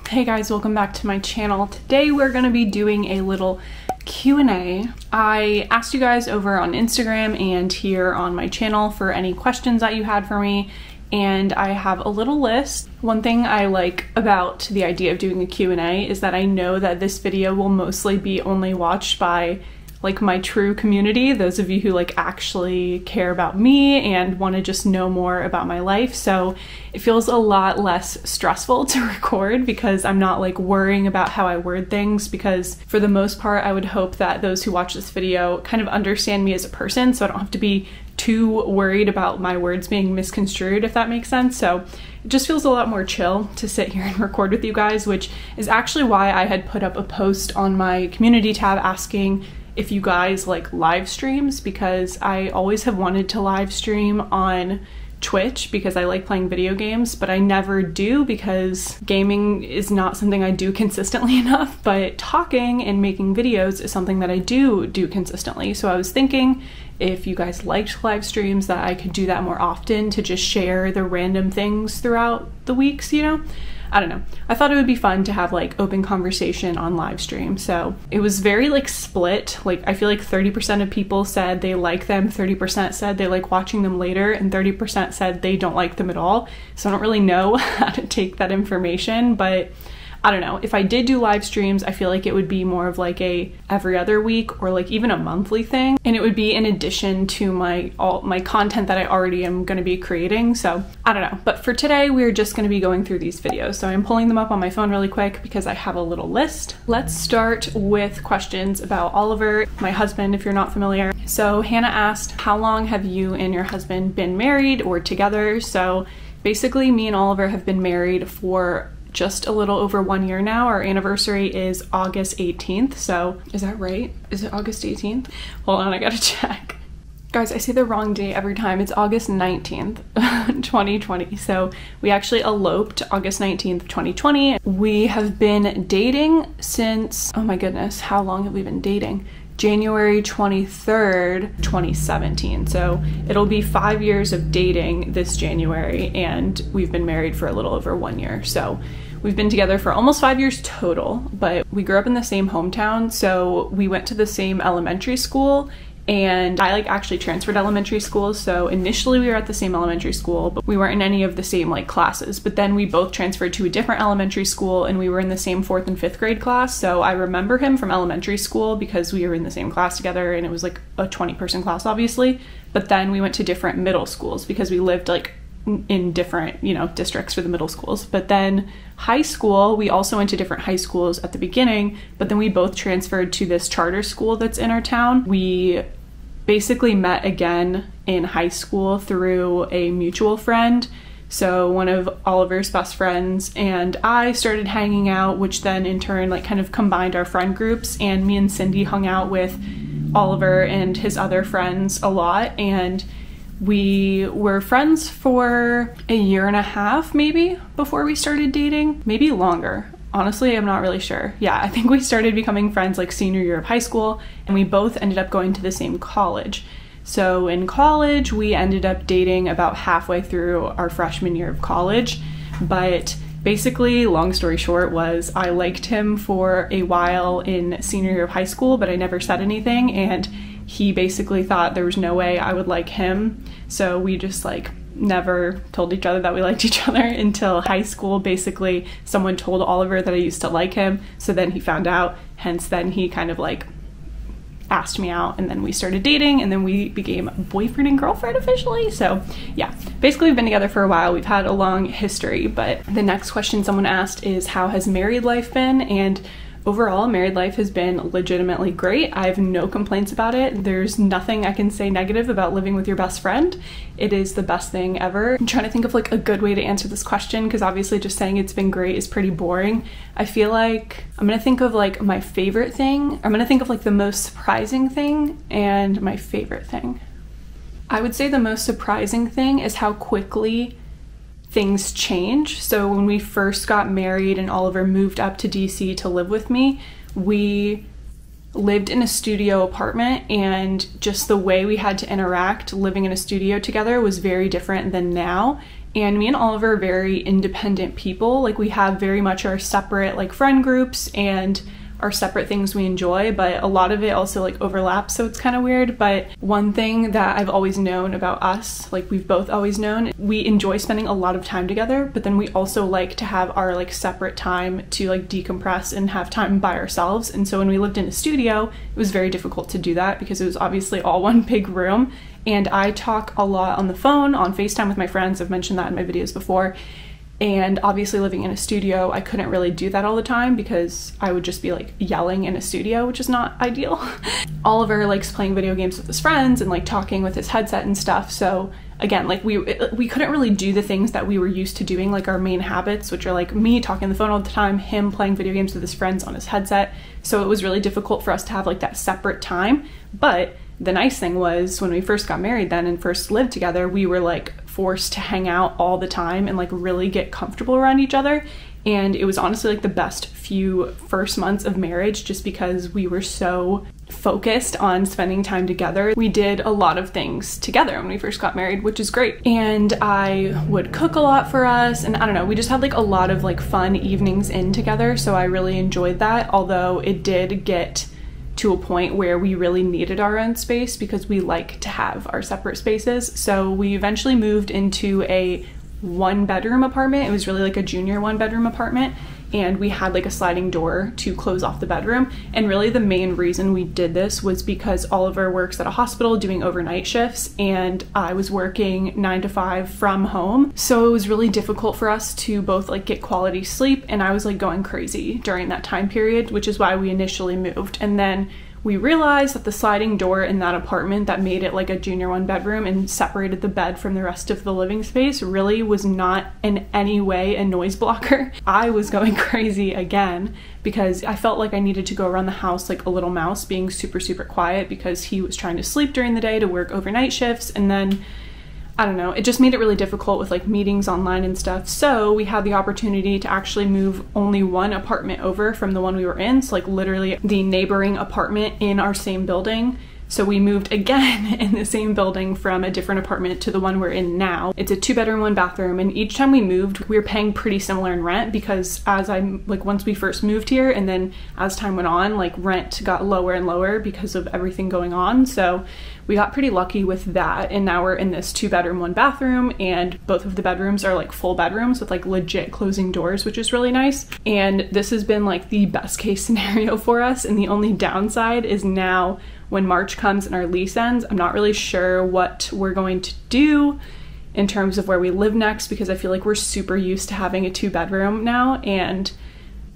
Hey guys, welcome back to my channel. Today we're going to be doing a little Q&A. I asked you guys over on Instagram and here on my channel for any questions that you had for me, and I have a little list. One thing I like about the idea of doing a Q&A is that I know that this video will mostly be only watched by like my true community, those of you who like actually care about me and want to just know more about my life. So it feels a lot less stressful to record because I'm not like worrying about how I word things, because for the most part I would hope that those who watch this video kind of understand me as a person, so I don't have to be too worried about my words being misconstrued, if that makes sense. So it just feels a lot more chill to sit here and record with you guys, which is actually why I had put up a post on my community tab asking if you guys like live streams, because I always have wanted to live stream on Twitch because I like playing video games, but I never do because gaming is not something I do consistently enough, but talking and making videos is something that I do consistently. So I was thinking if you guys liked live streams that I could do that more often to just share the random things throughout the weeks, you know? I don't know. I thought it would be fun to have like open conversation on live stream. So it was very like split. Like I feel like 30% of people said they like them, 30% said they like watching them later, and 30% said they don't like them at all. So I don't really know how to take that information, but I don't know. If I did do live streams, I feel like it would be more of like a every other week or like even a monthly thing. And it would be in addition to my content that I already am going to be creating. So I don't know. But for today, we're just going to be going through these videos. So I'm pulling them up on my phone really quick because I have a little list. Let's start with questions about Oliver, my husband, if you're not familiar. So Hannah asked, how long have you and your husband been married or together? So basically me and Oliver have been married for just a little over 1 year now. Our anniversary is August 18th. So is that right? Is it August 18th? Hold on, I gotta check. Guys, I say the wrong date every time. It's August 19th, 2020. So we actually eloped August 19th, 2020. We have been dating since, oh my goodness, how long have we been dating? January 23rd, 2017. So it'll be 5 years of dating this January, and we've been married for a little over 1 year. So we've been together for almost 5 years total, but we grew up in the same hometown. So we went to the same elementary school, and I like actually transferred elementary schools. So initially we were at the same elementary school, but we weren't in any of the same like classes. But then we both transferred to a different elementary school, and we were in the same 4th and 5th grade class. So I remember him from elementary school because we were in the same class together, and it was like a 20-person class obviously. But then we went to different middle schools because we lived like in different, you know, districts for the middle schools. But then high school, we also went to different high schools at the beginning, but then we both transferred to this charter school that's in our town. We basically met again in high school through a mutual friend. So one of Oliver's best friends and I started hanging out, which then in turn like kind of combined our friend groups, and me and Cindy hung out with Oliver and his other friends a lot, and we were friends for a year and a half maybe before we started dating, maybe longer. Honestly, I'm not really sure. Yeah, I think we started becoming friends like senior year of high school, and we both ended up going to the same college. So in college, we ended up dating about halfway through our freshman year of college. But basically, long story short, was I liked him for a while in senior year of high school, but I never said anything, and he basically thought there was no way I would like him. So we just like never told each other that we liked each other until high school. Basically, someone told Oliver that I used to like him, so then he found out, hence then he kind of like asked me out, and then we started dating, and then we became boyfriend and girlfriend officially. So yeah, basically we've been together for a while. We've had a long history. But the next question someone asked is, how has married life been? And overall, married life has been legitimately great. I have no complaints about it. There's nothing I can say negative about living with your best friend. It is the best thing ever. I'm trying to think of like a good way to answer this question, because obviously just saying it's been great is pretty boring. I feel like I'm gonna think of like my favorite thing. I'm gonna think of like the most surprising thing and my favorite thing. I would say the most surprising thing is how quickly things change. So when we first got married and Oliver moved up to DC to live with me, we lived in a studio apartment, and just the way we had to interact living in a studio together was very different than now. And me and Oliver are very independent people. Like, we have very much our separate like friend groups and our separate things we enjoy, but a lot of it also like overlaps, so it's kind of weird. But one thing that I've always known about us, like we've both always known, we enjoy spending a lot of time together, but then we also like to have our like separate time to like decompress and have time by ourselves. And so when we lived in a studio, it was very difficult to do that because it was obviously all one big room, and I talk a lot on the phone, on FaceTime with my friends. I've mentioned that in my videos before. And obviously living in a studio, I couldn't really do that all the time because I would just be like yelling in a studio, which is not ideal. Oliver likes playing video games with his friends and like talking with his headset and stuff. So again, like we couldn't really do the things that we were used to doing, like our main habits, which are like me talking on the phone all the time, him playing video games with his friends on his headset. So it was really difficult for us to have like that separate time. But the nice thing was when we first got married then and first lived together, we were like forced to hang out all the time and like really get comfortable around each other. And it was honestly like the best few first months of marriage just because we were so focused on spending time together. We did a lot of things together when we first got married, which is great. And I would cook a lot for us, and I don't know, we just had like a lot of like fun evenings in together, so I really enjoyed that. Although it did get to a point where we really needed our own space because we like to have our separate spaces. So we eventually moved into a 1-bedroom apartment. It was really like a junior 1-bedroom apartment, and we had like a sliding door to close off the bedroom. And really the main reason we did this was because Oliver works at a hospital doing overnight shifts, and I was working 9 to 5 from home. So it was really difficult for us to both like get quality sleep, and I was like going crazy during that time period, which is why we initially moved. And then we realized that the sliding door in that apartment that made it like a junior 1-bedroom and separated the bed from the rest of the living space really was not in any way a noise blocker. I was going crazy again because I felt like I needed to go around the house like a little mouse, being super, super quiet because he was trying to sleep during the day to work overnight shifts. And then I don't know, it just made it really difficult with like meetings online and stuff. So we had the opportunity to actually move only one apartment over from the one we were in. So like literally the neighboring apartment in our same building. So we moved again in the same building from a different apartment to the one we're in now. It's a 2-bedroom, 1-bathroom, and each time we moved, we were paying pretty similar in rent because once we first moved here and then as time went on, like rent got lower and lower because of everything going on. So we got pretty lucky with that, and now we're in this 2-bedroom, 1-bathroom, and both of the bedrooms are like full bedrooms with like legit closing doors, which is really nice. And this has been like the best case scenario for us, and the only downside is now when March comes and our lease ends, I'm not really sure what we're going to do in terms of where we live next, because I feel like we're super used to having a 2-bedroom now, and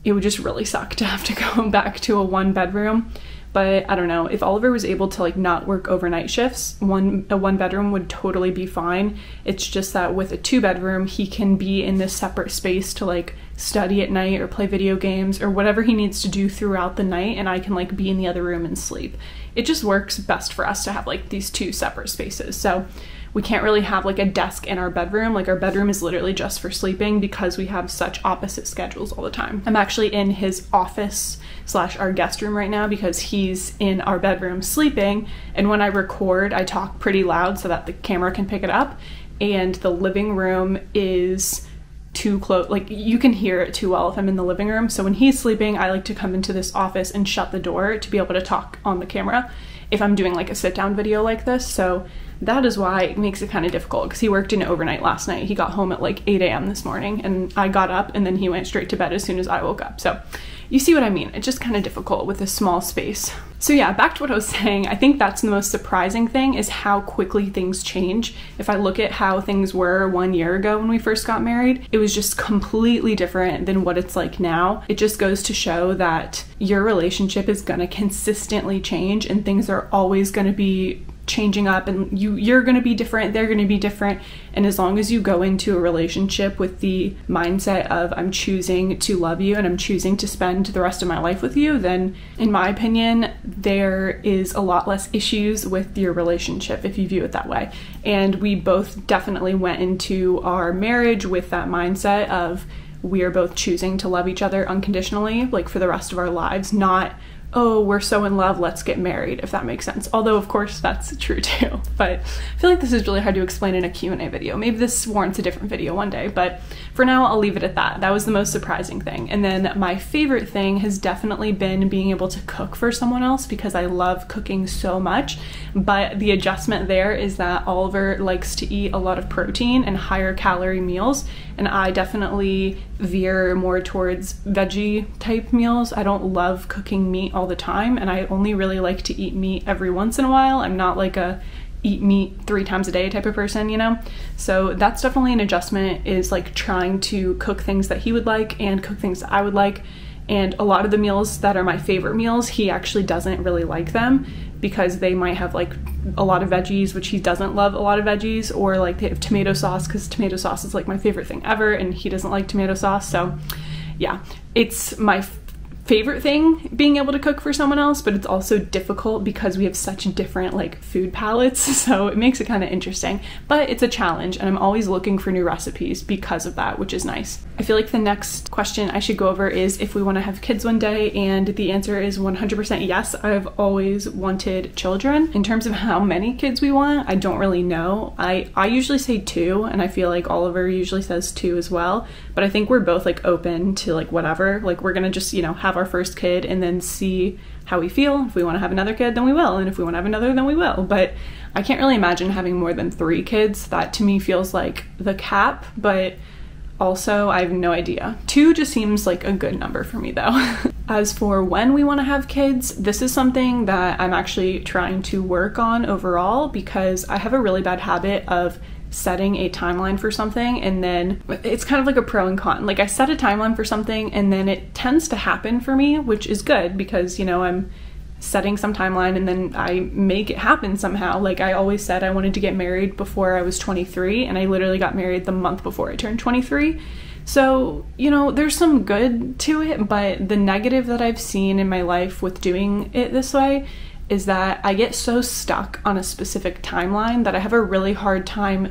it would just really suck to have to go back to a 1-bedroom. But I don't know, if Oliver was able to like not work overnight shifts, a 1-bedroom would totally be fine. It's just that with a 2-bedroom, he can be in this separate space to like study at night or play video games or whatever he needs to do throughout the night, and I can like be in the other room and sleep. It just works best for us to have like these 2 separate spaces. So we can't really have like a desk in our bedroom. Like our bedroom is literally just for sleeping because we have such opposite schedules all the time. I'm actually in his office / our guest room right now because he's in our bedroom sleeping, and when I record I talk pretty loud so that the camera can pick it up, and the living room is too close, like you can hear it too well if I'm in the living room. So when he's sleeping, I like to come into this office and shut the door to be able to talk on the camera if I'm doing like a sit down video like this. So that is why it makes it kind of difficult, because he worked in overnight last night. He got home at like 8 a.m. this morning, and I got up and then he went straight to bed as soon as I woke up. So you see what I mean? It's just kind of difficult with a small space. So yeah, back to what I was saying. I think that's the most surprising thing, is how quickly things change. If I look at how things were 1 year ago when we first got married, it was just completely different than what it's like now. It just goes to show that your relationship is gonna consistently change, and things are always gonna be changing up, and you're going to be different, they're going to be different. And as long as you go into a relationship with the mindset of I'm choosing to love you and I'm choosing to spend the rest of my life with you, then in my opinion there is a lot less issues with your relationship if you view it that way. And we both definitely went into our marriage with that mindset of we are both choosing to love each other unconditionally, like for the rest of our lives, not oh, we're so in love, let's get married, if that makes sense. Although of course that's true too, but I feel like this is really hard to explain in a Q&A video. Maybe this warrants a different video one day, but for now I'll leave it at that. That was the most surprising thing. And then my favorite thing has definitely been being able to cook for someone else, because I love cooking so much. But the adjustment there is that Oliver likes to eat a lot of protein and higher calorie meals, and I definitely veer more towards veggie type meals. I don't love cooking meat all the time, and I only really like to eat meat every once in a while. I'm not like a eat meat 3 times a day type of person, you know? So that's definitely an adjustment, is like trying to cook things that he would like and cook things that I would like. And a lot of the meals that are my favorite meals, he actually doesn't really like them, because they might have like a lot of veggies, which he doesn't love a lot of veggies, or like they have tomato sauce, because tomato sauce is like my favorite thing ever, and he doesn't like tomato sauce. So yeah, it's my favorite thing being able to cook for someone else, but it's also difficult because we have such different like food palettes, so it makes it kind of interesting. But it's a challenge, and I'm always looking for new recipes because of that, which is nice. I feel like the next question I should go over is if we want to have kids one day, and the answer is 100% yes. I've always wanted children. In terms of how many kids we want, I don't really know. I usually say 2, and I feel like Oliver usually says 2 as well, but I think we're both like open to like whatever. Like we're gonna just, you know, have our first kid and then see how we feel. If we want to have another kid, then we will, and if we want to have another, then we will. But I can't really imagine having more than 3 kids. That to me feels like the cap, but also I have no idea. 2 just seems like a good number for me though. As for when we want to have kids, this is something that I'm actually trying to work on overall, because I have a really bad habit of setting a timeline for something, and then it's kind of like a pro and con. Like I set a timeline for something and then it tends to happen for me, which is good, because you know, I'm setting some timeline and then I make it happen somehow. Like I always said I wanted to get married before I was 23, and I literally got married the month before I turned 23. So, you know, there's some good to it, but the negative that I've seen in my life with doing it this way is that I get so stuck on a specific timeline that I have a really hard time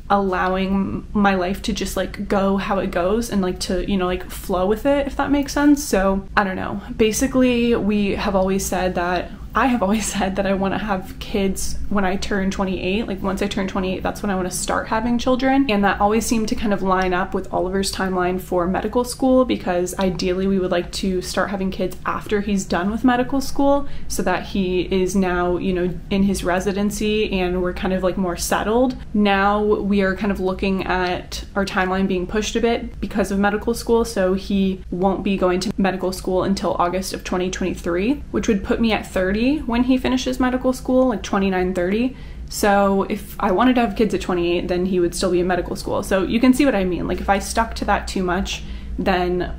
allowing my life to just like go how it goes, and like to, you know, like flow with it, if that makes sense. So I don't know. Basically, I have always said that I want to have kids when I turn 28. Like once I turn 28, that's when I want to start having children. And that always seemed to kind of line up with Oliver's timeline for medical school, because ideally we would like to start having kids after he's done with medical school, so that he is now, you know, in his residency and we're kind of like more settled. Now we are kind of looking at our timeline being pushed a bit because of medical school, so he won't be going to medical school until August of 2023, which would put me at 30 when he finishes medical school, like 29, 30. So if I wanted to have kids at 28, then he would still be in medical school. So you can see what I mean. Like if I stuck to that too much, then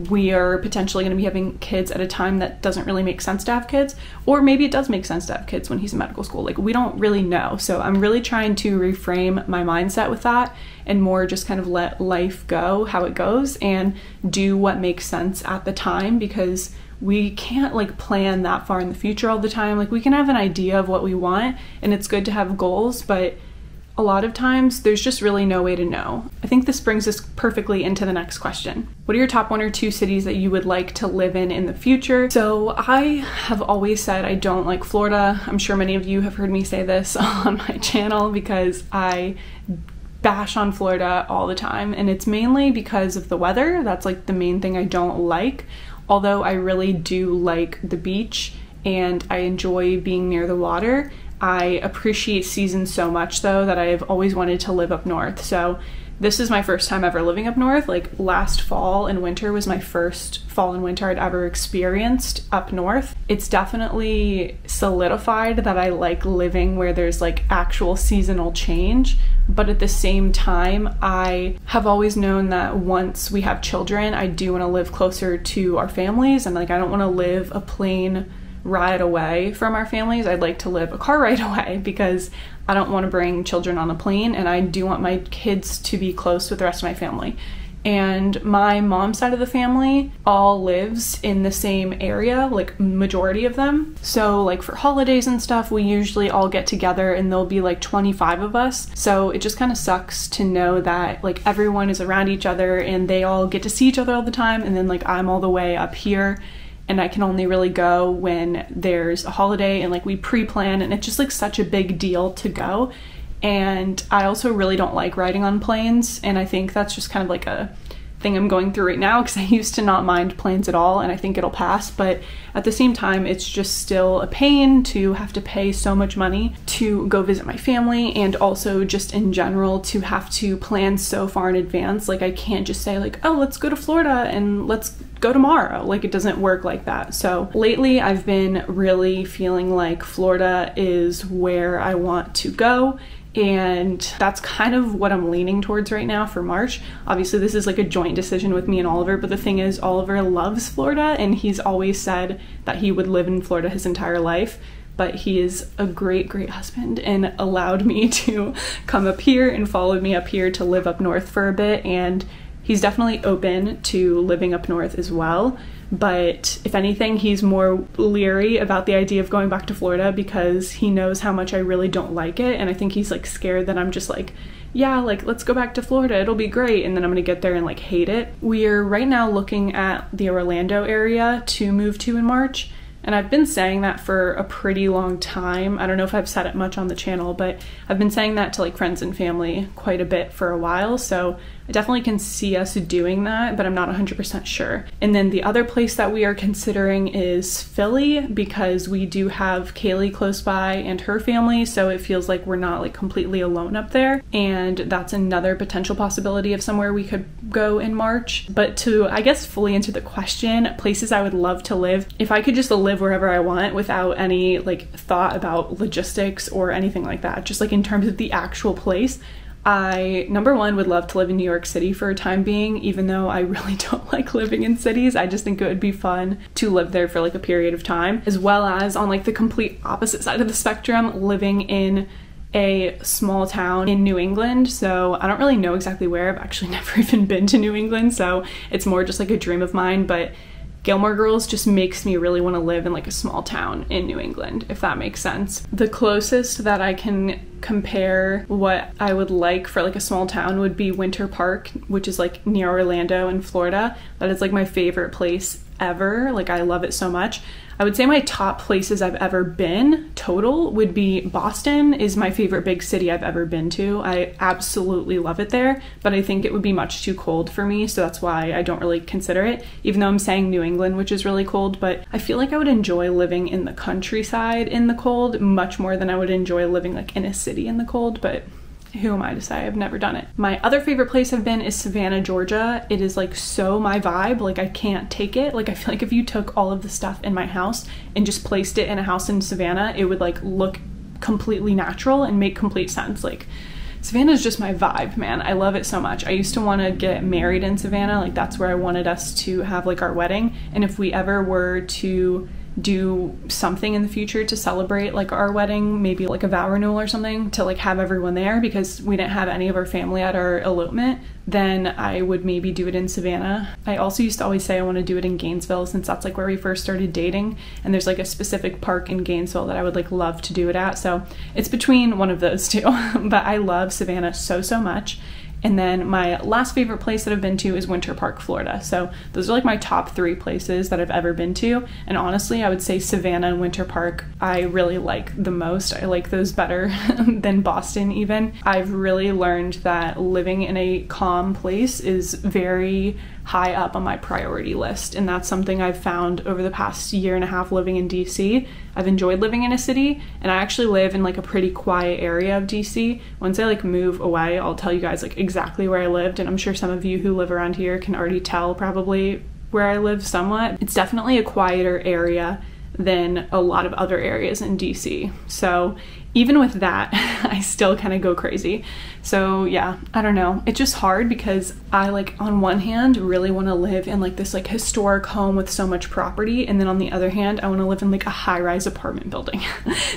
we are potentially going to be having kids at a time that doesn't really make sense to have kids, or maybe it does make sense to have kids when he's in medical school. Like we don't really know. So I'm really trying to reframe my mindset with that, and more just kind of let life go how it goes and do what makes sense at the time, because we can't like plan that far in the future all the time. Like we can have an idea of what we want, and it's good to have goals, but a lot of times there's just really no way to know. I think this brings us perfectly into the next question. What are your top 1 or 2 cities that you would like to live in the future? So I have always said I don't like Florida. I'm sure many of you have heard me say this on my channel, because I bash on Florida all the time, and it's mainly because of the weather. That's like the main thing I don't like. Although I really do like the beach and I enjoy being near the water, I appreciate seasons so much though that I've always wanted to live up north. So this is my first time ever living up north. Like last fall and winter was my first fall and winter I'd ever experienced up north. It's definitely solidified that I like living where there's like actual seasonal change. But at the same time, I have always known that once we have children, I do want to live closer to our families, and like I don't want to live a plane ride away from our families. I'd like to live a car ride away, because I don't want to bring children on a plane, and I do want my kids to be close with the rest of my family. And my mom's side of the family all lives in the same area, like majority of them. So like for holidays and stuff, we usually all get together, and there'll be like 25 of us. So it just kind of sucks to know that like everyone is around each other and they all get to see each other all the time, and then like I'm all the way up here and I can only really go when there's a holiday and like we pre-plan, and it's just like such a big deal to go. And I also really don't like riding on planes, and I think that's just kind of like a thing I'm going through right now, because I used to not mind planes at all, and I think it'll pass, but at the same time it's just still a pain to have to pay so much money to go visit my family, and also just in general to have to plan so far in advance. Like I can't just say like, oh, let's go to Florida and let's go tomorrow. Like it doesn't work like that. So lately I've been really feeling like Florida is where I want to go, and that's kind of what I'm leaning towards right now for March. Obviously this is like a joint decision with me and Oliver, but the thing is Oliver loves Florida, and he's always said that he would live in Florida his entire life, but he is a great husband and allowed me to come up here and followed me up here to live up north for a bit, and he's definitely open to living up north as well. But if anything, he's more leery about the idea of going back to Florida because he knows how much I really don't like it. And I think he's like scared that I'm just like, yeah, like let's go back to Florida, it'll be great, and then I'm gonna get there and like hate it. We're right now looking at the Orlando area to move to in March. And I've been saying that for a pretty long time. I don't know if I've said it much on the channel, but I've been saying that to like friends and family quite a bit for a while. So I definitely can see us doing that, but I'm not 100% sure. And then the other place that we are considering is Philly, because we do have Kaylee close by and her family, so it feels like we're not like completely alone up there. And that's another potential possibility of somewhere we could go in March. But to, I guess, fully answer the question, places I would love to live, if I could just live wherever I want without any like thought about logistics or anything like that, just like in terms of the actual place, I, number one, would love to live in New York City for a time being, even though I really don't like living in cities. I just think it would be fun to live there for like a period of time, as well as on like the complete opposite side of the spectrum, living in a small town in New England. So I don't really know exactly where. I've actually never even been to New England, so it's more just like a dream of mine, but Gilmore Girls just makes me really want to live in like a small town in New England, if that makes sense. The closest that I can compare what I would like for like a small town would be Winter Park, which is like near Orlando in Florida. That is like my favorite place ever. Like I love it so much. I would say my top places I've ever been total would be Boston is my favorite big city I've ever been to. I absolutely love it there, but I think it would be much too cold for me, so that's why I don't really consider it, even though I'm saying New England, which is really cold. But I feel like I would enjoy living in the countryside in the cold much more than I would enjoy living like in a city in the cold, but who am I to say? I've never done it. My other favorite place I've been is Savannah, Georgia. It is like so my vibe. Like I can't take it. Like I feel like if you took all of the stuff in my house and just placed it in a house in Savannah, it would like look completely natural and make complete sense. Like Savannah is just my vibe, man. I love it so much. I used to want to get married in Savannah. Like that's where I wanted us to have like our wedding. And if we ever were to do something in the future to celebrate like our wedding, maybe like a vow renewal or something, to like have everyone there, because we didn't have any of our family at our elopement, then I would maybe do it in Savannah. I also used to always say I want to do it in Gainesville, since that's like where we first started dating, and there's like a specific park in Gainesville that I would like love to do it at. So it's between one of those two. But I love Savannah so much. And then my last favorite place that I've been to is Winter Park, Florida. So those are like my top 3 places that I've ever been to. And honestly, I would say Savannah and Winter Park I really like the most. I like those better than Boston even. I've really learned that living in a calm place is very high up on my priority list, and that's something I've found over the past year and a half living in DC. I've enjoyed living in a city, and I actually live in like a pretty quiet area of DC. Once I like move away, I'll tell you guys like exactly where I lived, and I'm sure some of you who live around here can already tell probably where I live somewhat. It's definitely a quieter area than a lot of other areas in DC. So even with that, I still kind of go crazy. So yeah, I don't know. It's just hard because I like on one hand really want to live in like this like historic home with so much property, and then on the other hand I want to live in like a high-rise apartment building.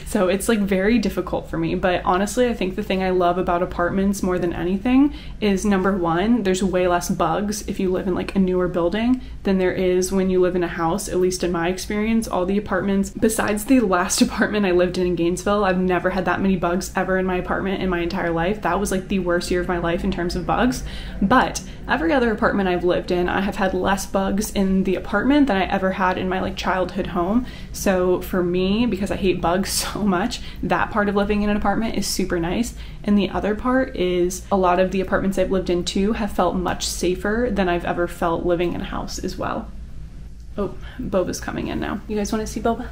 So it's like very difficult for me. But honestly, I think the thing I love about apartments more than anything is, number one, there's way less bugs if you live in like a newer building than there is when you live in a house. At least in my experience, all the apartments besides the last apartment I lived in Gainesville, I've never never had that many bugs ever in my apartment in my entire life. That was like the worst year of my life in terms of bugs. But every other apartment I've lived in, I have had less bugs in the apartment than I ever had in my like childhood home. So for me, because I hate bugs so much, that part of living in an apartment is super nice. And the other part is a lot of the apartments I've lived in too have felt much safer than I've ever felt living in a house as well. Oh, Boba's coming in now. You guys want to see Boba?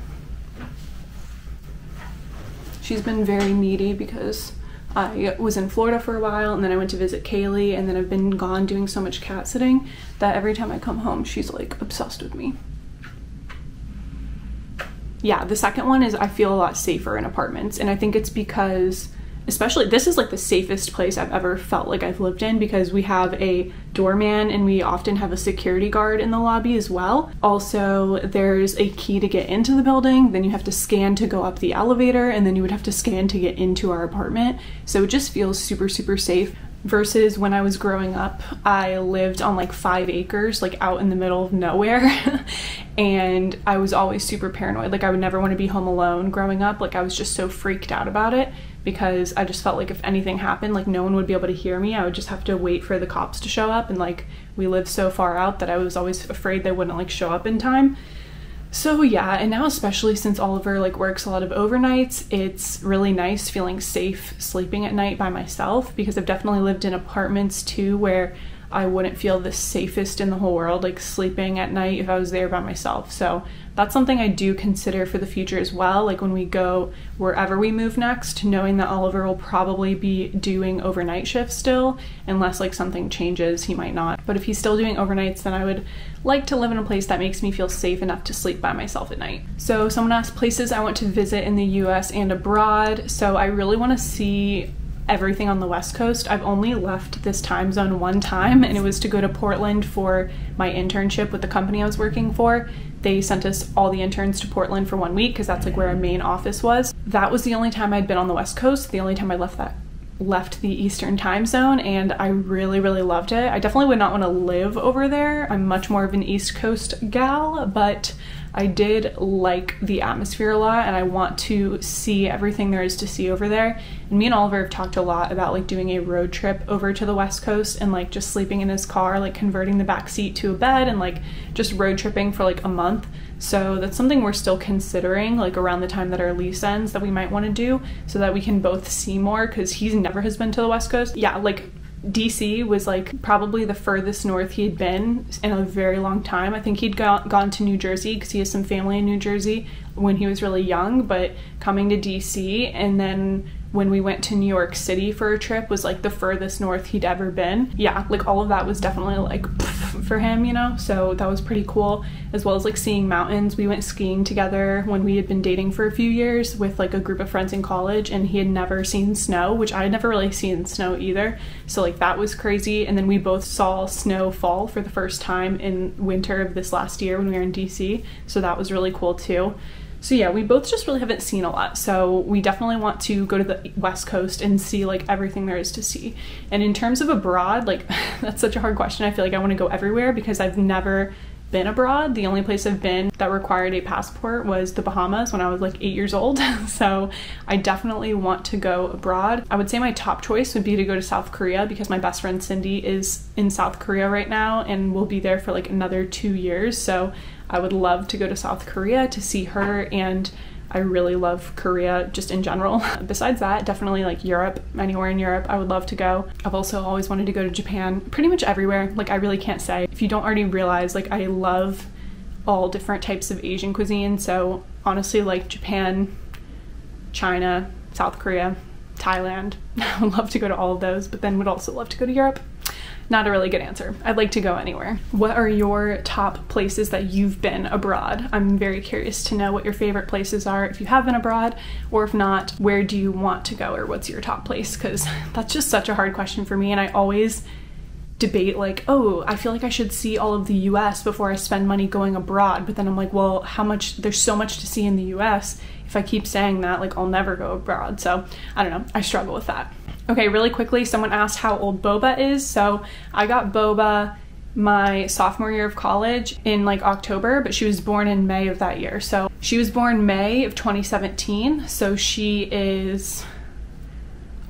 She's been very needy because I was in Florida for a while and then I went to visit Kaylee, and then I've been gone doing so much cat sitting that every time I come home, she's like obsessed with me. Yeah, the second one is I feel a lot safer in apartments, and I think it's because especially this is like the safest place I've ever felt like I've lived in, because we have a doorman and we often have a security guard in the lobby as well. Also, there's a key to get into the building, then you have to scan to go up the elevator, and then you would have to scan to get into our apartment. So it just feels super, super safe. Versus when I was growing up, I lived on like 5 acres, like out in the middle of nowhere. And I was always super paranoid. Like I would never want to be home alone growing up. Like I was just so freaked out about it, because I just felt like if anything happened, like no one would be able to hear me. I would just have to wait for the cops to show up, and like we lived so far out that I was always afraid they wouldn't like show up in time. So yeah, and now especially since Oliver like works a lot of overnights, it's really nice feeling safe sleeping at night by myself, because I've definitely lived in apartments too where I wouldn't feel the safest in the whole world like sleeping at night if I was there by myself. So that's something I do consider for the future as well, like when we go wherever we move next, knowing that Oliver will probably be doing overnight shifts still, unless like something changes, he might not. But if he's still doing overnights, then I would like to live in a place that makes me feel safe enough to sleep by myself at night. So someone asked places I want to visit in the US and abroad. So I really want to see everything on the West Coast. I've only left this time zone one time, and it was to go to Portland for my internship with the company I was working for. They sent us all the interns to Portland for 1 week because that's like where our main office was. That was the only time I'd been on the West Coast, the only time I left the Eastern time zone, and I really, really loved it. I definitely would not want to live over there. I'm much more of an East Coast gal, but I did like the atmosphere a lot, and I want to see everything there is to see over there. And me and Oliver have talked a lot about like doing a road trip over to the West Coast and like just sleeping in his car, like converting the back seat to a bed and like just road tripping for like a month. So that's something we're still considering, like around the time that our lease ends, that we might want to do, so that we can both see more, because he never has been to the West Coast. Yeah, like DC was like probably the furthest north he'd been in a very long time. I think he'd gone to New Jersey because he has some family in New Jersey when he was really young, but coming to DC, and then when we went to New York City for a trip was like the furthest north he'd ever been. Yeah, like all of that was definitely like for him, you know, so that was pretty cool, as well as like seeing mountains. We went skiing together when we had been dating for a few years with like a group of friends in college, and he had never seen snow, which I had never really seen snow either, so like that was crazy. And then we both saw snow fall for the first time in winter of this last year when we were in DC, so that was really cool too. So yeah, we both just really haven't seen a lot, so we definitely want to go to the West Coast and see like everything there is to see. And in terms of abroad, like that's such a hard question. I feel like I want to go everywhere because I've never been abroad. The only place I've been that required a passport was the Bahamas when I was like 8 years old. So I definitely want to go abroad. I would say my top choice would be to go to South Korea, because my best friend Cindy is in South Korea right now and will be there for like another 2 years. So I would love to go to South Korea to see her, and I really love Korea just in general. Besides that, definitely like Europe, anywhere in Europe I would love to go. I've also always wanted to go to Japan, pretty much everywhere. Like I really can't say. If you don't already realize, like I love all different types of Asian cuisine. So honestly, like Japan, China, South Korea, Thailand, I would love to go to all of those, but then would also love to go to Europe. Not a really good answer. I'd like to go anywhere. What are your top places that you've been abroad? I'm very curious to know what your favorite places are if you have been abroad, or if not, where do you want to go, or what's your top place? Because that's just such a hard question for me, and I always debate like, oh, I feel like I should see all of the US before I spend money going abroad, but then I'm like, well, how much, there's so much to see in the US. If I keep saying that, like I'll never go abroad. So I don't know, I struggle with that. Okay, really quickly, someone asked how old Boba is. So I got Boba my sophomore year of college in like October, but she was born in May of that year. So She was born May of 2017, so she is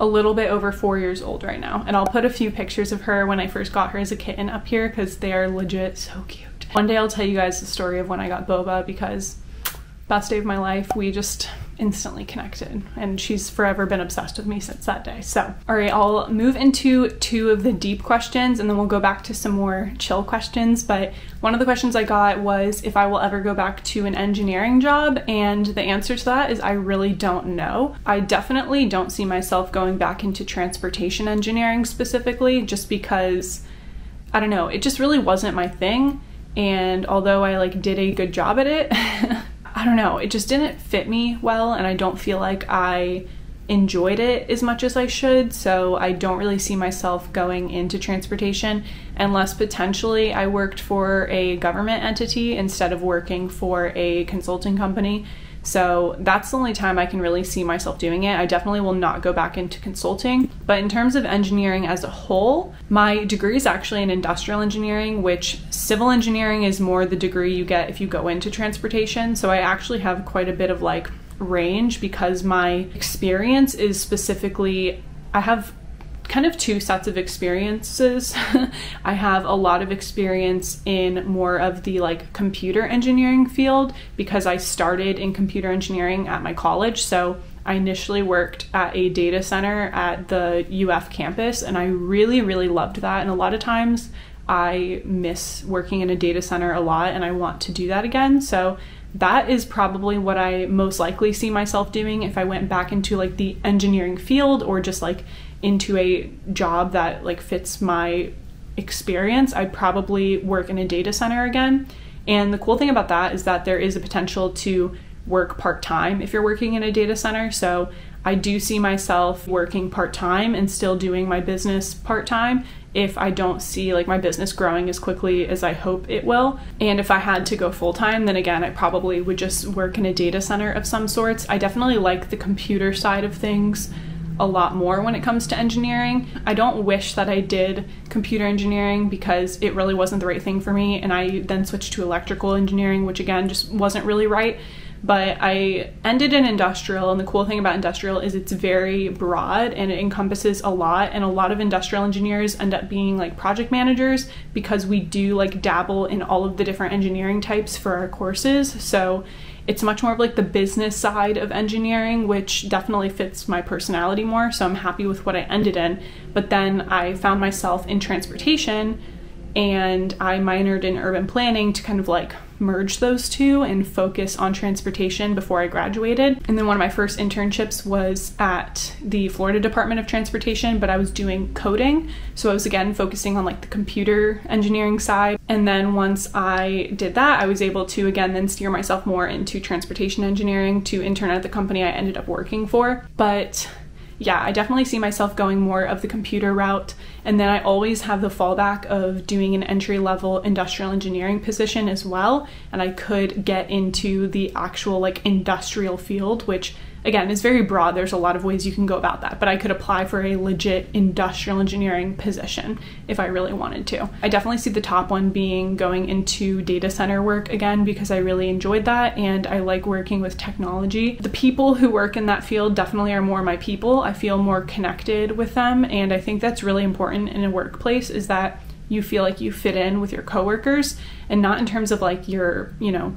a little bit over 4 years old right now. And I'll put a few pictures of her when I first got her as a kitten up here because they are legit so cute. One day I'll tell you guys the story of when I got Boba because best day of my life. We just instantly connected and she's forever been obsessed with me since that day. So, all right, I'll move into 2 of the deep questions and then we'll go back to some more chill questions. But one of the questions I got was if I will ever go back to an engineering job, and the answer to that is I really don't know. I definitely don't see myself going back into transportation engineering specifically, just because, I don't know, it just really wasn't my thing. And although I like did a good job at it, I don't know, it just didn't fit me well, and I don't feel like I enjoyed it as much as I should, so I don't really see myself going into transportation unless potentially I worked for a government entity instead of working for a consulting company. So that's the only time I can really see myself doing it. I definitely will not go back into consulting. But in terms of engineering as a whole, my degree is actually in industrial engineering, which civil engineering is more the degree you get if you go into transportation. So I actually have quite a bit of like range because my experience is specifically, I have kind of 2 sets of experiences. I have a lot of experience in more of the like computer engineering field because I started in computer engineering at my college. So I initially worked at a data center at the UF campus and I really, really loved that. And a lot of times I miss working in a data center a lot and I want to do that again. So that is probably what I most likely see myself doing if I went back into like the engineering field or just like into a job that like fits my experience. I'd probably work in a data center again. And the cool thing about that is that there is a potential to work part-time if you're working in a data center. So I do see myself working part-time and still doing my business part-time if I don't see like my business growing as quickly as I hope it will. And if I had to go full-time, then again, I probably would just work in a data center of some sorts. I definitely like the computer side of things a lot more when it comes to engineering. I don't wish that I did computer engineering because it really wasn't the right thing for me, and I then switched to electrical engineering, which again just wasn't really right. But I ended in industrial, and the cool thing about industrial is it's very broad and it encompasses a lot, and a lot of industrial engineers end up being like project managers because we do like dabble in all of the different engineering types for our courses. So it's much more of like the business side of engineering, which definitely fits my personality more. So I'm happy with what I ended in. But then I found myself in transportation and I minored in urban planning to kind of like merge those 2 and focus on transportation before I graduated. And then one of my first internships was at the Florida Department of Transportation, but I was doing coding. So I was again focusing on like the computer engineering side. And then once I did that, I was able to again then steer myself more into transportation engineering to intern at the company I ended up working for. But yeah, I definitely see myself going more of the computer route. And then I always have the fallback of doing an entry-level industrial engineering position as well. And I could get into the actual like industrial field, which again is very broad. There's a lot of ways you can go about that, but I could apply for a legit industrial engineering position if I really wanted to. I definitely see the top one being going into data center work again because I really enjoyed that and I like working with technology. The people who work in that field definitely are more my people. I feel more connected with them, and I think that's really important in a workplace, is that you feel like you fit in with your coworkers, and not in terms of like your, you know,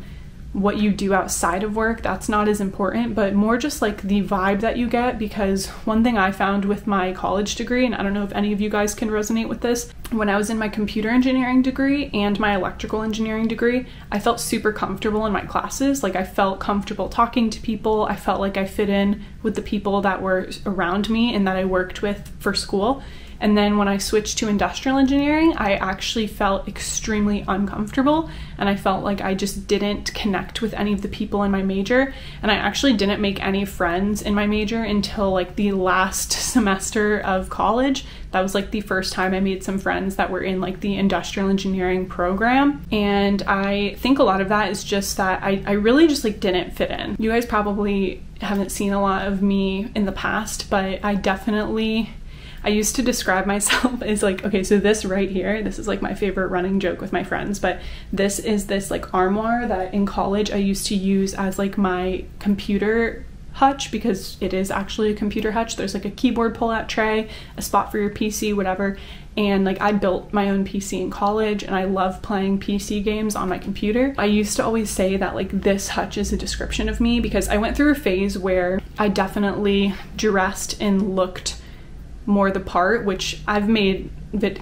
what you do outside of work. That's not as important, but more just like the vibe that you get. Because one thing I found with my college degree, and I don't know if any of you guys can resonate with this, when I was in my computer engineering degree and my electrical engineering degree, I felt super comfortable in my classes. Like I felt comfortable talking to people. I felt like I fit in with the people that were around me and that I worked with for school. And then when I switched to industrial engineering, I actually felt extremely uncomfortable, and I felt like I just didn't connect with any of the people in my major, and I actually didn't make any friends in my major until like the last semester of college. That was like the first time I made some friends that were in like the industrial engineering program. And I think a lot of that is just that I really just like didn't fit in. You guys probably haven't seen a lot of me in the past, but I I used to describe myself as like, okay, so this right here, this is like my favorite running joke with my friends, but this is this like armoire that in college I used to use as like my computer hutch, because it is actually a computer hutch. There's like a keyboard pull-out tray, a spot for your PC, whatever. And like I built my own PC in college and I love playing PC games on my computer. I used to always say that like this hutch is a description of me, because I went through a phase where I definitely dressed and looked more the part, which I've made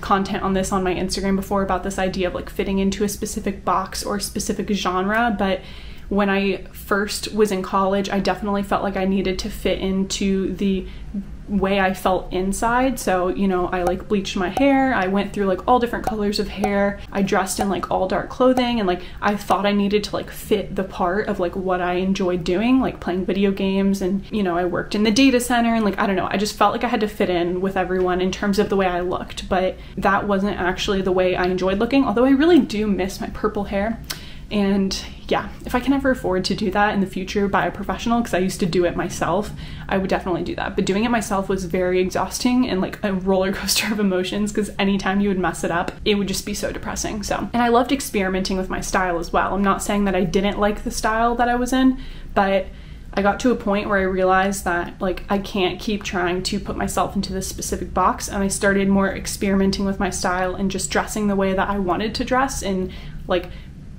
content on this on my Instagram before about this idea of like fitting into a specific box or specific genre. But when I first was in college, I definitely felt like I needed to fit into the way I felt inside. So, you know, I like bleached my hair, I went through like all different colors of hair, I dressed in like all dark clothing, and like I thought I needed to like fit the part of like what I enjoyed doing, like playing video games, and you know, I worked in the data center, and like I don't know, I just felt like I had to fit in with everyone in terms of the way I looked. But that wasn't actually the way I enjoyed looking, although I really do miss my purple hair. And yeah, if I can ever afford to do that in the future by a professional, because I used to do it myself, I would definitely do that. But doing it myself was very exhausting and like a roller coaster of emotions, because anytime you would mess it up, it would just be so depressing. So, and I loved experimenting with my style as well. I'm not saying that I didn't like the style that I was in, but I got to a point where I realized that like I can't keep trying to put myself into this specific box, and I started more experimenting with my style and just dressing the way that I wanted to dress, and like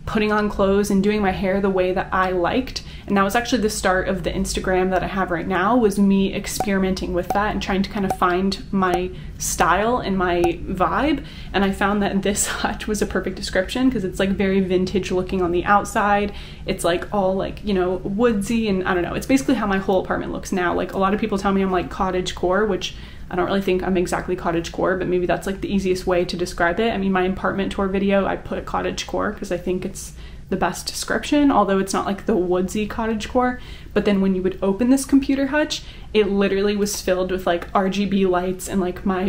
putting on clothes and doing my hair the way that I liked. And that was actually the start of the Instagram that I have right now, was me experimenting with that and trying to kind of find my style and my vibe. And I found that this hutch was a perfect description, because it's like very vintage looking on the outside. It's like all like, you know, woodsy, and I don't know, it's basically how my whole apartment looks now. Like a lot of people tell me I'm like cottage core, which I don't really think I'm exactly cottage core, but maybe that's like the easiest way to describe it. I mean, my apartment tour video, I put cottage core because I think it's the best description, although it's not like the woodsy cottage core. But then when you would open this computer hutch, it literally was filled with like RGB lights and like my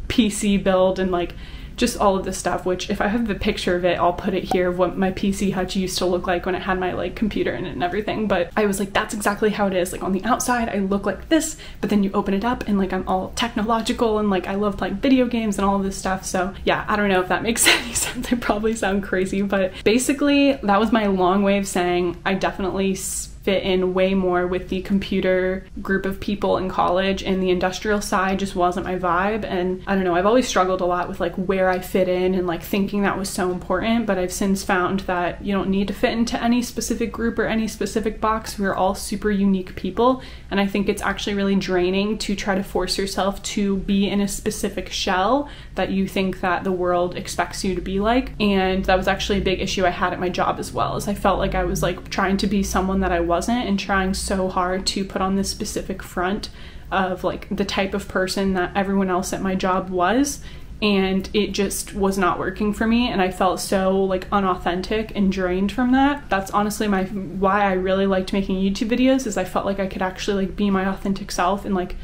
PC build and like just all of this stuff, which if I have the picture of it, I'll put it here of what my PC hutch used to look like when it had my like computer in it and everything. But I was like, that's exactly how it is. Like on the outside, I look like this, but then you open it up and like I'm all technological and like I love playing video games and all of this stuff. So yeah, I don't know if that makes any sense. I probably sound crazy, but basically that was my long way of saying I definitely fit in way more with the computer group of people in college, and the industrial side just wasn't my vibe. And I don't know, I've always struggled a lot with like where I fit in and like thinking that was so important, but I've since found that you don't need to fit into any specific group or any specific box. We're all super unique people, and I think it's actually really draining to try to force yourself to be in a specific shell that you think that the world expects you to be like. And that was actually a big issue I had at my job as well, as I felt like I was like trying to be someone that I wasn't, and trying so hard to put on this specific front of like the type of person that everyone else at my job was, and it just was not working for me, and I felt so like unauthentic and drained from that. That's honestly why I really liked making YouTube videos, is I felt like I could actually like be my authentic self and like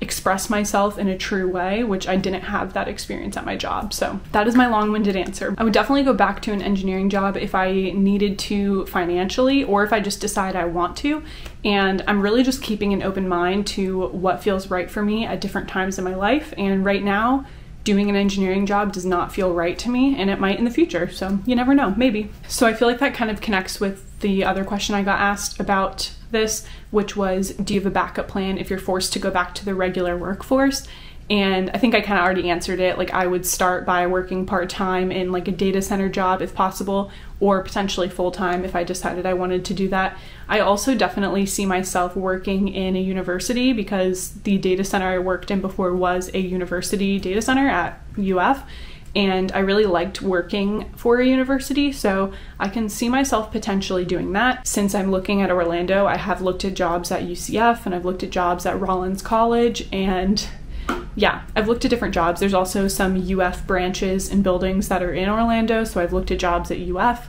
express myself in a true way, which I didn't have that experience at my job. So that is my long-winded answer. I would definitely go back to an engineering job if I needed to financially, or if I just decide I want to. And I'm really just keeping an open mind to what feels right for me at different times in my life. And right now, doing an engineering job does not feel right to me, and it might in the future. So you never know, maybe. So I feel like that kind of connects with the other question I got asked about this, which was, do you have a backup plan if you're forced to go back to the regular workforce? And I think I kind of already answered it. Like I would start by working part-time in like a data center job if possible, or potentially full-time if I decided I wanted to do that. I also definitely see myself working in a university, because the data center I worked in before was a university data center at UF. And I really liked working for a university, so I can see myself potentially doing that. Since I'm looking at Orlando, I have looked at jobs at UCF, and I've looked at jobs at Rollins College, and yeah, I've looked at different jobs. There's also some UF branches and buildings that are in Orlando, so I've looked at jobs at UF.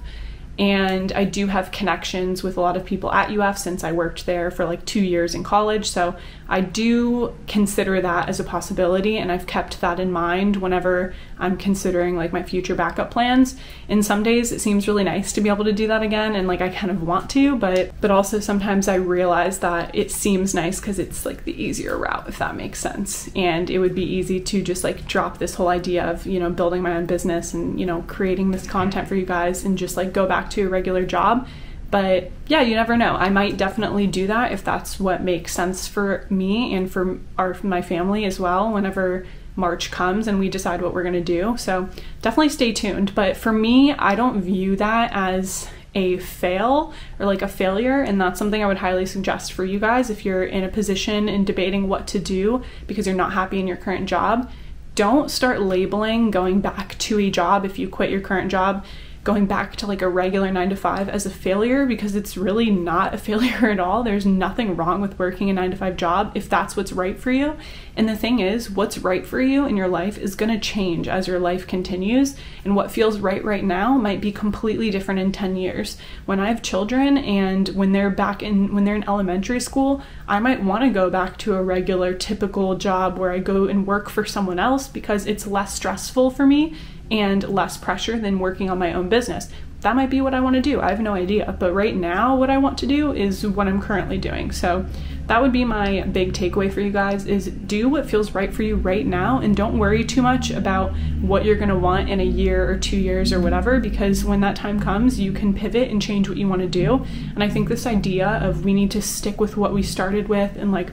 and I do have connections with a lot of people at UF since I worked there for like 2 years in college. So I do consider that as a possibility, and I've kept that in mind whenever I'm considering like my future backup plans. And some days it seems really nice to be able to do that again, and like I kind of want to, but also sometimes I realize that it seems nice because it's like the easier route, if that makes sense. And it would be easy to just like drop this whole idea of, you know, building my own business and, you know, creating this content for you guys and just like go back to a regular job. But yeah, you never know. I might definitely do that if that's what makes sense for me and for my family as well whenever March comes and we decide what we're gonna do. So definitely stay tuned. But for me, I don't view that as a fail or like a failure, and that's something I would highly suggest for you guys if you're in a position and debating what to do because you're not happy in your current job. Don't start labeling going back to a job, if you quit your current job, going back to like a regular 9-to-5 as a failure, because it's really not a failure at all. There's nothing wrong with working a 9-to-5 job if that's what's right for you. And the thing is, what's right for you in your life is going to change as your life continues, and what feels right now might be completely different in 10 years. When I have children and when they're in elementary school, I might want to go back to a regular typical job where I go and work for someone else because it's less stressful for me and less pressure than working on my own business. That might be what I want to do. I have no idea. But right now, what I want to do is what I'm currently doing. So that would be my big takeaway for you guys, is do what feels right for you right now, and don't worry too much about what you're going to want in a year or 2 years or whatever, because when that time comes, you can pivot and change what you want to do. And I think this idea of we need to stick with what we started with and like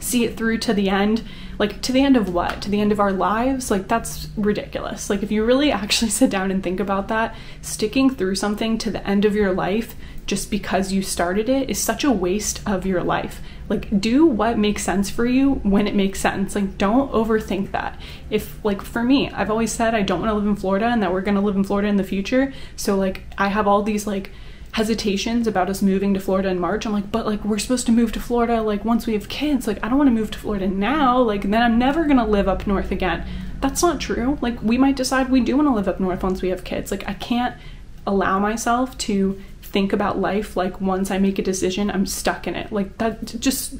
see it through to the end. Like, to the end of what? To the end of our lives? Like, that's ridiculous. Like, if you really actually sit down and think about that, sticking through something to the end of your life just because you started it is such a waste of your life. Like, do what makes sense for you when it makes sense. Like, don't overthink that. If, like, for me, I've always said I don't want to live in Florida and that we're going to live in Florida in the future. So, like, I have all these, like, hesitations about us moving to Florida in March. I'm like, but like, we're supposed to move to Florida like once we have kids. Like, I don't want to move to Florida now. Like, then I'm never gonna live up north again. That's not true. Like, we might decide we do want to live up north once we have kids. Like, I can't allow myself to think about life like once I make a decision, I'm stuck in it. Like, that, just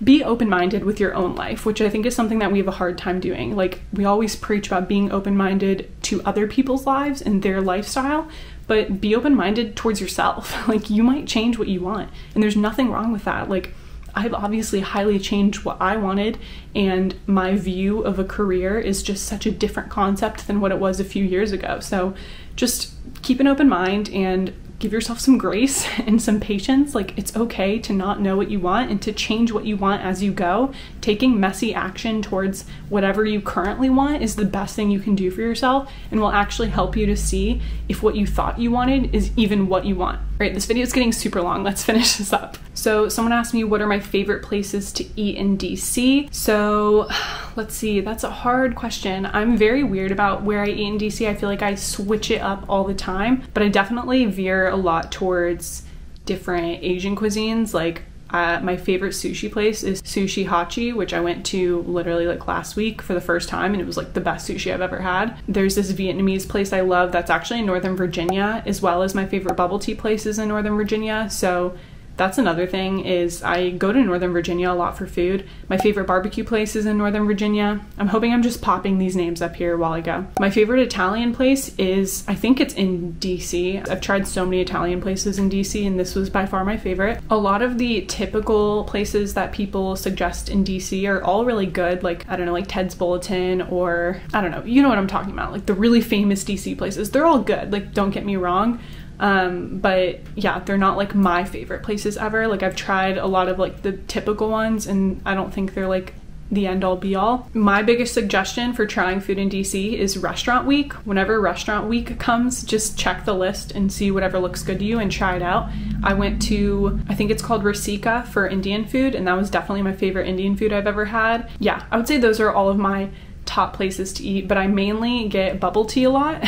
be open-minded with your own life, which I think is something that we have a hard time doing. Like, we always preach about being open-minded to other people's lives and their lifestyle, but be open-minded towards yourself. Like, you might change what you want, and there's nothing wrong with that. Like, I've obviously highly changed what I wanted, and my view of a career is just such a different concept than what it was a few years ago. So just keep an open mind and give yourself some grace and some patience. Like, it's okay to not know what you want and to change what you want as you go. Taking messy action towards whatever you currently want is the best thing you can do for yourself, and will actually help you to see if what you thought you wanted is even what you want. All right, this video is getting super long. Let's finish this up. So someone asked me, what are my favorite places to eat in DC? So let's see, that's a hard question. I'm very weird about where I eat in DC. I feel like I switch it up all the time, but I definitely veer a lot towards different Asian cuisines. Like, my favorite sushi place is Sushi Hachi, which I went to literally like last week for the first time, and it was like the best sushi I've ever had. There's this Vietnamese place I love that's actually in Northern Virginia, as well as my favorite bubble tea places in Northern Virginia. So that's another thing, is I go to Northern Virginia a lot for food. My favorite barbecue place is in Northern Virginia. I'm hoping I'm just popping these names up here while I go. My favorite Italian place is, I think it's in DC. I've tried so many Italian places in DC, and this was by far my favorite. A lot of the typical places that people suggest in DC are all really good. Like, I don't know, like Ted's Bulletin, or I don't know, you know what I'm talking about. Like, the really famous DC places, they're all good. Like, don't get me wrong. But yeah, they're not like my favorite places ever. Like, I've tried a lot of like the typical ones, and I don't think they're like the end all be all. My biggest suggestion for trying food in DC is Restaurant Week. Whenever Restaurant Week comes, just check the list and see whatever looks good to you and try it out. I went to, I think it's called Rasika for Indian food, and that was definitely my favorite Indian food I've ever had. Yeah, I would say those are all of my top places to eat, but I mainly get bubble tea a lot.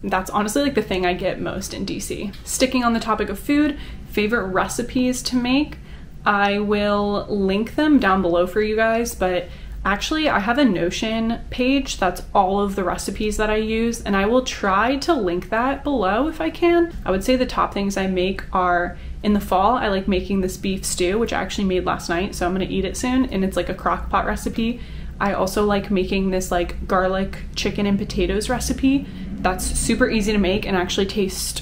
That's honestly like the thing I get most in DC. Sticking on the topic of food, favorite recipes to make, I will link them down below for you guys, but Actually, I have a Notion page that's all of the recipes that I use, and I will try to link that below if I can. I would say the top things I make are, in the fall, I like making this beef stew, which I actually made last night, so I'm gonna eat it soon, and it's like a crock pot recipe. I also like making this like garlic chicken and potatoes recipe. That's super easy to make and actually tastes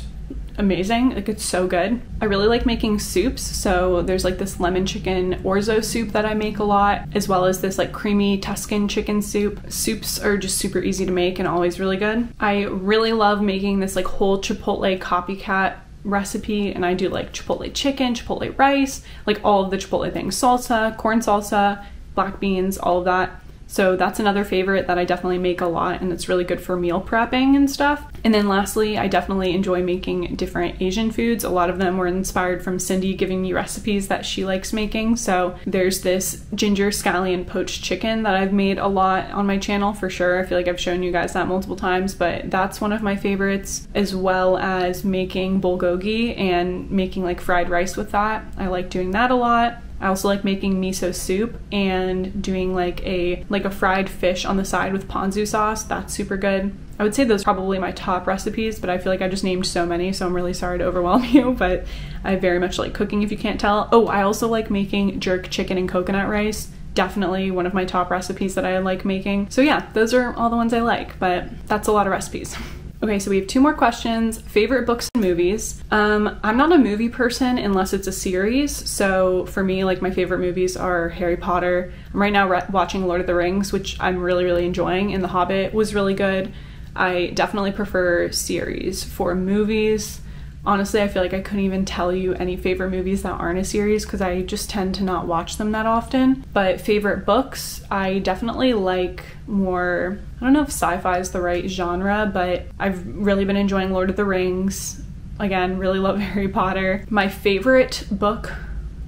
amazing. Like, it's so good. I really like making soups, so there's like this lemon chicken orzo soup that I make a lot, as well as this like creamy Tuscan chicken soup. Soups are just super easy to make and always really good. I really love making this like whole Chipotle copycat recipe, and I do like Chipotle chicken, Chipotle rice, like all of the Chipotle things, salsa, corn salsa, black beans, all of that. So that's another favorite that I definitely make a lot, and it's really good for meal prepping and stuff. And then lastly, I definitely enjoy making different Asian foods. A lot of them were inspired from Cindy giving me recipes that she likes making. So there's this ginger scallion poached chicken that I've made a lot on my channel for sure. I feel like I've shown you guys that multiple times, but that's one of my favorites, as well as making bulgogi and making like fried rice with that. I like doing that a lot. I also like making miso soup and doing like a fried fish on the side with ponzu sauce. That's super good. I would say those are probably my top recipes, but I feel like I just named so many, so I'm really sorry to overwhelm you, but I very much like cooking if you can't tell. Oh, I also like making jerk chicken and coconut rice. Definitely one of my top recipes that I like making. So yeah, those are all the ones I like, but that's a lot of recipes. Okay, so we have 2 more questions. Favorite books and movies. I'm not a movie person unless it's a series. So for me, like my favorite movies are Harry Potter. I'm right now watching Lord of the Rings, which I'm really, really enjoying, and The Hobbit was really good. I definitely prefer series for movies. Honestly, I feel like I couldn't even tell you any favorite movies that aren't a series because I just tend to not watch them that often. But favorite books, I definitely like more, I don't know if sci-fi is the right genre, but I've really been enjoying Lord of the Rings. Again, really love Harry Potter. My favorite book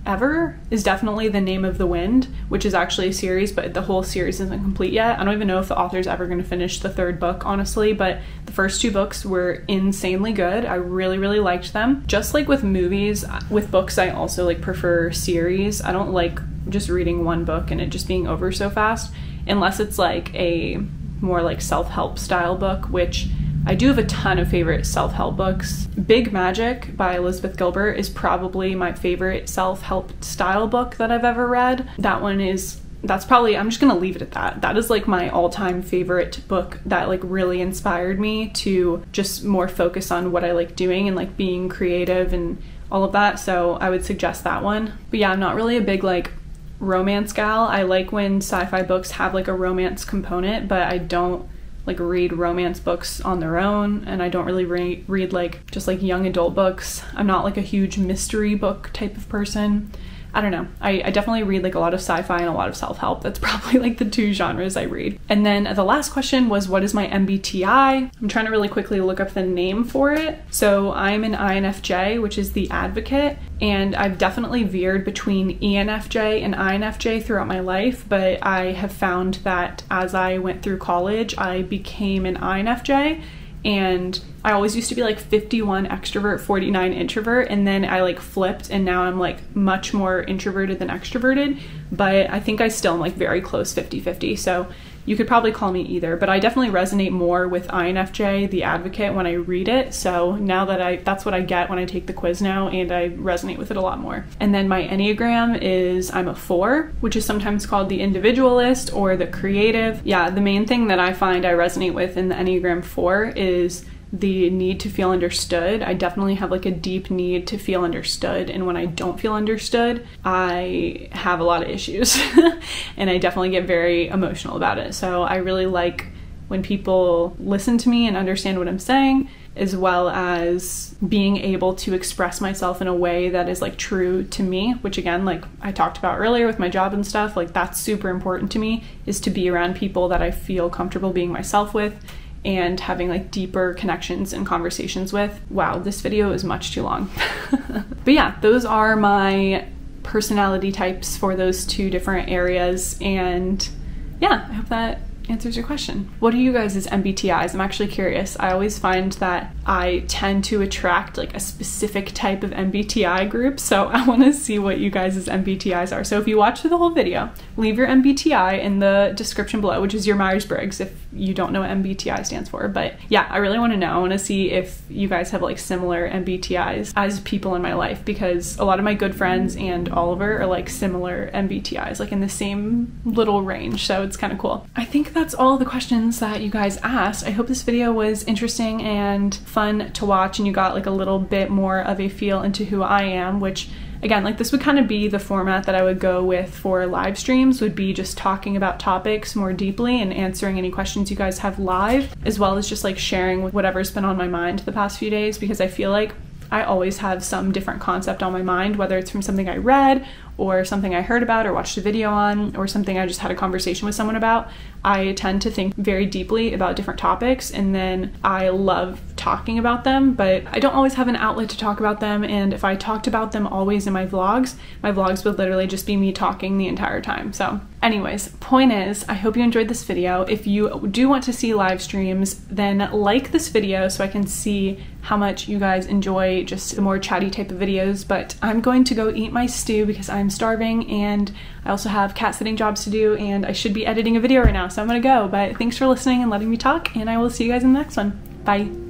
ever is definitely The Name of the Wind, which is actually a series, but the whole series isn't complete yet. I don't even know if the author's ever going to finish the 3rd book, honestly, but the first 2 books were insanely good. I really, really liked them. Just like with movies, with books, I also like prefer series. I don't like just reading one book and it just being over so fast, unless it's like a more like self-help style book, which I do have a ton of favorite self-help books. Big Magic by Elizabeth Gilbert is probably my favorite self-help style book that I've ever read. That's probably, I'm just gonna leave it at that. That is like my all-time favorite book that like really inspired me to just more focus on what I like doing and like being creative and all of that. So I would suggest that one. But yeah, I'm not really a big like romance gal. I like when sci-fi books have like a romance component, but I don't like read romance books on their own, and I don't really read like just like young adult books. I'm not like a huge mystery book type of person. I don't know. I definitely read like a lot of sci-fi and a lot of self-help. That's probably like the 2 genres I read. And then the last question was, what is my MBTI? I'm trying to really quickly look up the name for it. So I'm an INFJ, which is the advocate, and I've definitely veered between ENFJ and INFJ throughout my life, but I have found that as I went through college, I became an INFJ, and I always used to be like 51 extrovert, 49 introvert, and then I like flipped and now I'm like much more introverted than extroverted, but I think I still am like very close 50-50, so you could probably call me either, but I definitely resonate more with INFJ, the advocate, when I read it. So now that that's what I get when I take the quiz now, and I resonate with it a lot more. And then my Enneagram is, I'm a 4, which is sometimes called the individualist or the creative. Yeah, the main thing that I find I resonate with in the Enneagram 4 is the need to feel understood. I definitely have like a deep need to feel understood, and when I don't feel understood, I have a lot of issues and I definitely get very emotional about it. So I really like when people listen to me and understand what I'm saying, as well as being able to express myself in a way that is like true to me, which again, like I talked about earlier with my job and stuff, like that's super important to me, is to be around people that I feel comfortable being myself with and having like deeper connections and conversations with. Wow, this video is much too long. But yeah, those are my personality types for those 2 different areas. And yeah, I hope that answers your question. What are you guys' MBTIs? I'm actually curious. I always find that I tend to attract like a specific type of MBTI group, so I want to see what you guys' MBTIs are. So if you watch through the whole video, leave your MBTI in the description below, which is your Myers-Briggs if you don't know what MBTI stands for. But yeah, I really want to know. I want to see if you guys have like similar MBTIs as people in my life, because a lot of my good friends and Oliver are like similar MBTIs, like in the same little range, so it's kind of cool. I think that's all the questions that you guys asked. I hope this video was interesting and fun to watch and you got like a little bit more of a feel into who I am, which again, like this would kind of be the format that I would go with for live streams, would be just talking about topics more deeply and answering any questions you guys have live, as well as just like sharing whatever's been on my mind the past few days, because I feel like I always have some different concept on my mind, whether it's from something I read or something I heard about or watched a video on or something I just had a conversation with someone about. I tend to think very deeply about different topics, and then I love talking about them, but I don't always have an outlet to talk about them, and if I talked about them always in my vlogs would literally just be me talking the entire time. So anyways, point is, I hope you enjoyed this video. If you do want to see live streams, then like this video so I can see how much you guys enjoy just the more chatty type of videos. But I'm going to go eat my stew because I'm starving, and I also have cat sitting jobs to do, and I should be editing a video right now, so I'm gonna go. But thanks for listening and letting me talk, and I will see you guys in the next one. Bye.